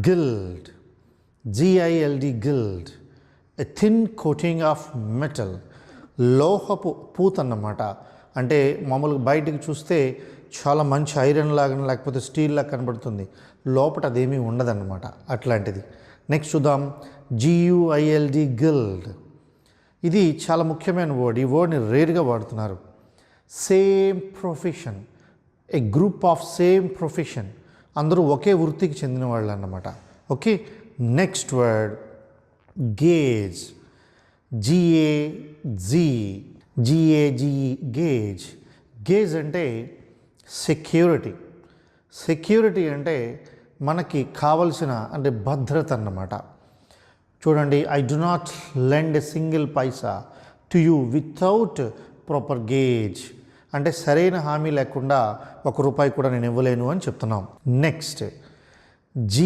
Guild, G I L D, gild, a thin coating of metal, లోహపు పూత అన్నమాట. అంటే మామూలుగా బయటికి చూస్తే చాలా మంచి ఐరన్ లాగా లేకపోతే స్టీల్ లాగా కనబడుతుంది, లోపల అదేమీ ఉండదన్నమాట, అట్లాంటిది. నెక్స్ట్ చూద్దాం, జియుఐఎల్డి, గిల్డ్. ఇది చాలా ముఖ్యమైన వర్డ్, ఈ వర్డ్ని రేర్గా వాడుతున్నారు. Same profession, a group of same profession, అందరూ ఒకే వృత్తికి చెందిన వాళ్ళు అన్నమాట. Okay, next word gage, G A G E, gage. Gage అంటే సెక్యూరిటీ. సెక్యూరిటీ అంటే మనకి కావలసిన అంటే భద్రత అన్నమాట. చూడండి, I do not lend a single paisa to you without proper gage, అంటే సరైన హామీ లేకుండా ₹1 కూడా నేను ఇవ్వలేను అని చెప్తున్నాం. నెక్స్ట్